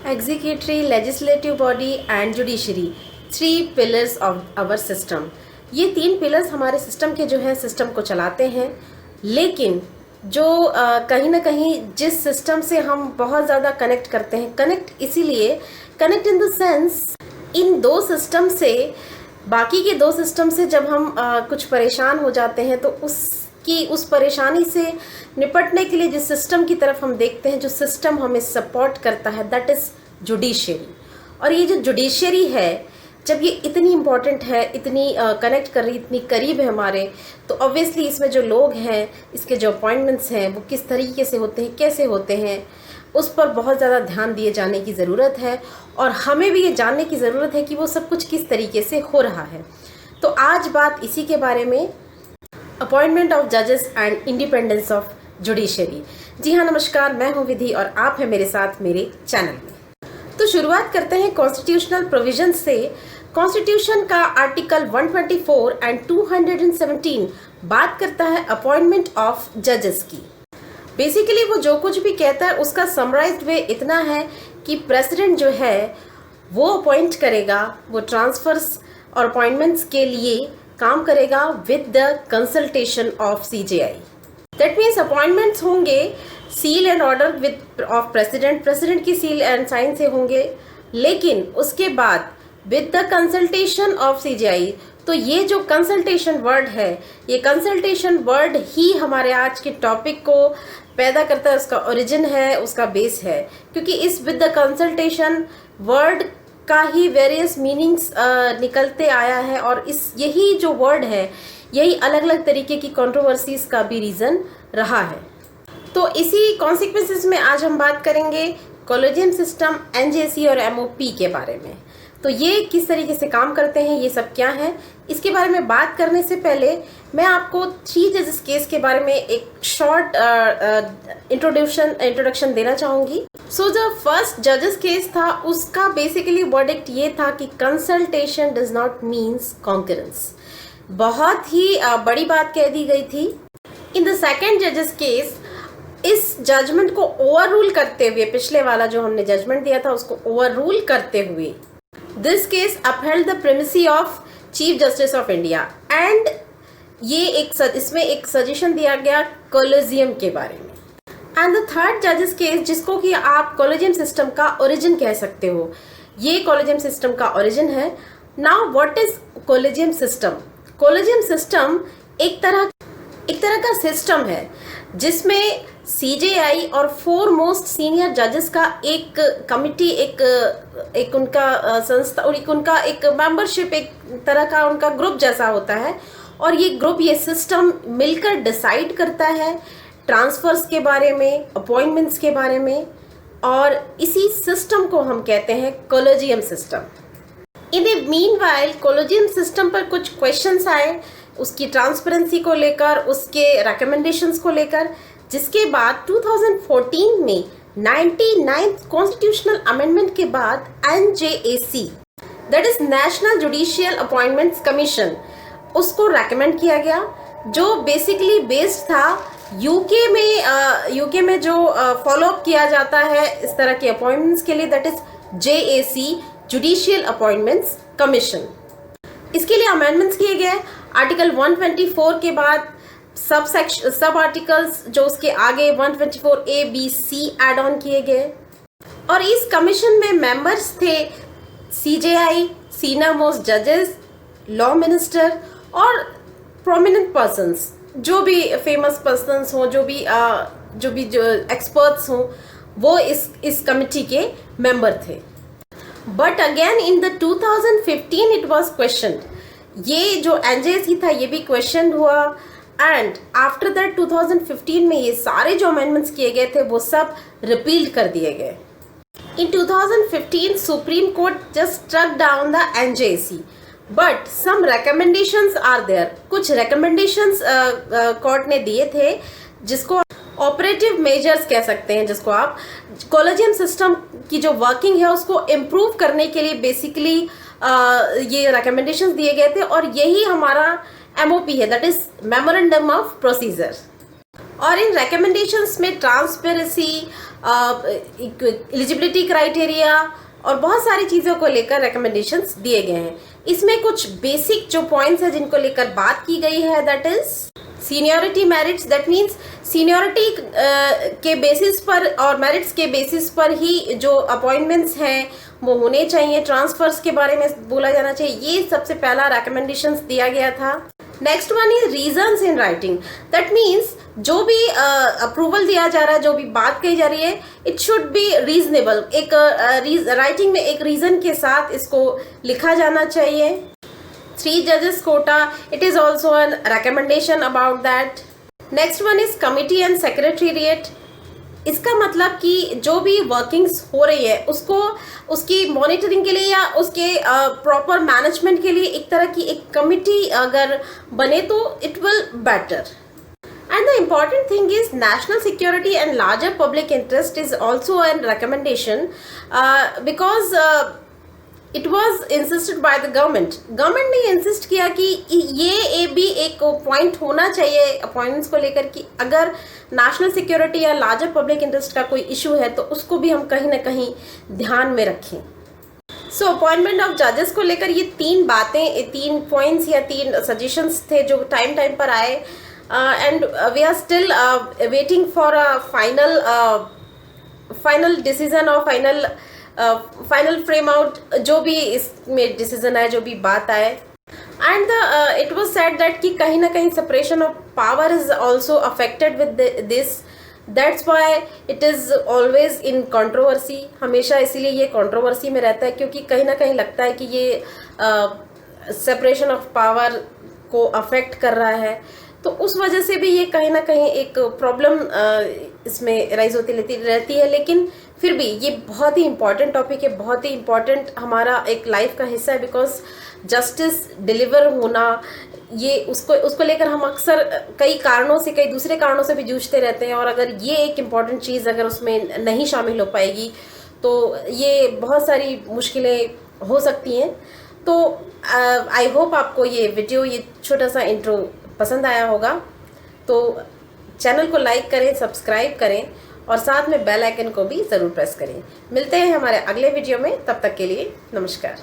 Executive, legislative body and judiciary, 3 pillars of our system. ये 3 pillars हमारे system के जो है सिस्टम को चलाते हैं। लेकिन जो कहीं ना कहीं जिस सिस्टम से हम बहुत ज़्यादा कनेक्ट करते हैं, connect in the sense in 2 system से, बाकी के 2 सिस्टम से जब हम कुछ परेशान हो जाते हैं तो उस परेशानी से निपटने के लिए जिस सिस्टम की तरफ हम देखते हैं, जो सिस्टम हमें सपोर्ट करता है, दैट इज़ जुडिशरी। और ये जो जुडिशरी है, जब ये इतनी इम्पॉर्टेंट है, इतनी कनेक्ट कर रही, इतनी करीब है हमारे, तो ऑब्वियसली इसमें जो लोग हैं, इसके जो अपॉइंटमेंट्स हैं, वो किस तरीके से होते हैं, कैसे होते हैं, उस पर बहुत ज़्यादा ध्यान दिए जाने की ज़रूरत है। और हमें भी ये जानने की ज़रूरत है कि वो सब कुछ किस तरीके से हो रहा है। तो आज बात इसी के बारे में, अपॉइंटमेंट ऑफ जजेस एंड इंडिपेंडेंस ऑफ जुडिशरी। जी हाँ, नमस्कार, मैं हूँ विधि और आप हैं मेरे साथ मेरे चैनल में। तो शुरुआत करते हैं कॉन्स्टिट्यूशनल प्रोविजन से। कॉन्स्टिट्यूशन का आर्टिकल 124 एंड 217 बात करता है अपॉइंटमेंट ऑफ जजेस की। बेसिकली वो जो कुछ भी कहता है उसका समराइज्ड वे इतना है कि प्रेसिडेंट जो है वो अपॉइंट करेगा, वो ट्रांसफर्स और अपॉइंटमेंट्स के लिए काम करेगा with the consultation of CJI. That means appointments होंगे seal and order with of president की सील एंड साइन से होंगे, लेकिन उसके बाद with the consultation of CJI. तो ये जो कंसल्टेशन वर्ड है, ये कंसल्टेशन वर्ड ही हमारे आज के टॉपिक को पैदा करता है, उसका ओरिजिन है, उसका बेस है। क्योंकि इस विद द कंसल्टेशन वर्ड का ही वेरियस मीनिंग्स निकलते आया है, और यही जो वर्ड है, यही अलग अलग तरीके की कंट्रोवर्सीज का भी रीज़न रहा है। तो इसी कॉन्सिक्वेंसेस में आज हम बात करेंगे कॉलेजियम सिस्टम, एनजेसी और एमओपी के बारे में। तो ये किस तरीके से काम करते हैं, ये सब क्या है, इसके बारे में बात करने से पहले मैं आपको 3 जजेस केस के बारे में एक शॉर्ट इंट्रोडक्शन देना चाहूँगी। सो जो फर्स्ट जजेस केस था, उसका बेसिकली वर्डिक्ट ये था कि consultation does not means concurrence. बहुत ही बड़ी बात कह दी गई थी। इन द सेकेंड जजेस केस, इस जजमेंट को ओवर रूल करते हुए, पिछले वाला जो हमने जजमेंट दिया था उसको ओवर रूल करते हुए, this case upheld the primacy of chief justice of India. And ये इसमें एक सजेशन दिया गया कॉलेजियम के बारे में। एंड द थर्ड जजेस केस, जिसको कि आप कॉलेजियम सिस्टम का ओरिजिन कह सकते हो, ये कॉलेजियम सिस्टम का ओरिजिन है। Now what is collegium system? Collegium system एक तरह का सिस्टम है जिसमें सीजेआई और 4 मोस्ट सीनियर जजेस का एक कमिटी, एक उनका संस्था और उनका एक मेंबरशिप, एक तरह का उनका ग्रुप जैसा होता है। और ये ग्रुप, ये सिस्टम मिलकर डिसाइड करता है ट्रांसफर्स के बारे में, अपॉइंटमेंट्स के बारे में, और इसी सिस्टम को हम कहते हैं collegium system. In the meanwhile collegium system पर कुछ क्वेश्चंस आए, उसकी ट्रांसपेरेंसी को लेकर, उसके रिकमेंडेशंस को लेकर, जिसके बाद 2014 में 99th कॉन्स्टिट्यूशनल अमेंडमेंट के बाद NJAC, that is national judicial appointments commission, उसको रेकमेंड किया गया, जो बेसिकली बेस्ड था यूके में जो फॉलो अप किया जाता है इस तरह के अपॉइंटमेंट्स के लिए, that is JAC, judicial appointments commission. इसके लिए अमेंडमेंट्स किए गए। आर्टिकल 124 के बाद सब आर्टिकल्स जो उसके आगे 124 A B C add on किए गए। और इस कमीशन में मेंबर्स थे सीजेआई, सीनियर मोस्ट जजेस, लॉ मिनिस्टर और प्रोमिनेंट पर्सन्स, जो भी फेमस पर्सन्स हों, जो भी एक्सपर्ट्स हों, वो इस कमिटी के मेंबर थे। But again in the 2015 it was question. ये जो एनजेसी था ये भी क्वेश्चन हुआ, एंड आफ्टर दैट 2015 में ये सारे जो अमेंडमेंट्स किए गए थे वो सब रिपील कर दिए गए। In 2015 Supreme Court just struck down the NJC, but some recommendations are there. कुछ रिकमेंडेशंस कोर्ट ने दिए थे, जिसको ऑपरेटिव मेजर्स कह सकते हैं, जिसको आप कॉलेजियम सिस्टम की जो वर्किंग है उसको इम्प्रूव करने के लिए बेसिकली ये रिकमेंडेशंस दिए गए थे। और यही हमारा एमओपी है, that is memorandum of procedure. और इन रिकमेंडेशंस में ट्रांसपेरेंसी, एलिजिबिलिटी क्राइटेरिया और बहुत सारी चीज़ों को लेकर रिकमेंडेशंस दिए गए हैं। इसमें कुछ बेसिक जो पॉइंट्स हैं जिनको लेकर बात की गई है, that is seniority merits, that means seniority के बेसिस पर और मेरिट्स के बेसिस पर ही जो अपॉइंटमेंट्स हैं वो होने चाहिए। ट्रांसफर्स के बारे में बोला जाना चाहिए, ये सबसे पहला रिकमेंडेशंस दिया गया था। Next one is reasons in writing, that means जो भी अप्रूवल दिया जा रहा है, जो भी बात कही जा रही है, इट शुड बी रीजनेबल। एक राइटिंग में एक रीजन के साथ इसको लिखा जाना चाहिए। 3 judges quota, it is also a recommendation about that. Next one is committee and secretariat. इसका मतलब कि जो भी वर्किंग्स हो रही है उसको उसकी मॉनिटरिंग के लिए या उसके प्रॉपर मैनेजमेंट के लिए एक तरह की एक कमिटी अगर बने तो it will better. And the important thing is national security and larger public interest is also a recommendation because it was insisted by the government. Government ने इंसिस्ट किया कि ये भी एक पॉइंट होना चाहिए अपॉइंटमेंट्स को लेकर कि अगर नेशनल सिक्योरिटी या लार्जर पब्लिक इंटरेस्ट का कोई इशू है तो उसको भी हम कहीं ना कहीं ध्यान में रखें. सो अपॉइंटमेंट ऑफ जजेस को लेकर ये 3 बातें, 3 पॉइंट्स या 3 सजेशंस थे जो टाइम पर आए. And we are still waiting for a final decision और फाइनल फ्रेम आउट, जो भी इसमें डिसीजन आए, जो भी बात आए. And it was said that कि कहीं ना कहीं separation of power is also affected with this. That's why it is always in controversy. हमेशा इसीलिए ये कंट्रोवर्सी में रहता है क्योंकि कहीं ना कहीं लगता है कि ये सेपरेशन ऑफ पावर को अफेक्ट कर रहा है. तो उस वजह से भी ये कहीं ना कहीं एक प्रॉब्लम इसमें राइज होती रहती है. लेकिन फिर भी ये बहुत ही इम्पॉर्टेंट टॉपिक है, बहुत ही इम्पॉर्टेंट हमारा एक लाइफ का हिस्सा है. बिकॉज जस्टिस डिलीवर होना, ये उसको लेकर हम अक्सर कई कारणों से, कई दूसरे कारणों से भी जूझते रहते हैं. और अगर ये एक इम्पॉर्टेंट चीज़ अगर उसमें नहीं शामिल हो पाएगी तो ये बहुत सारी मुश्किलें हो सकती हैं. तो आई होप आपको ये वीडियो, ये छोटा सा इंट्रो पसंद आया होगा. तो चैनल को लाइक करें, सब्सक्राइब करें और साथ में बेल आइकन को भी ज़रूर प्रेस करें. मिलते हैं हमारे अगले वीडियो में, तब तक के लिए नमस्कार.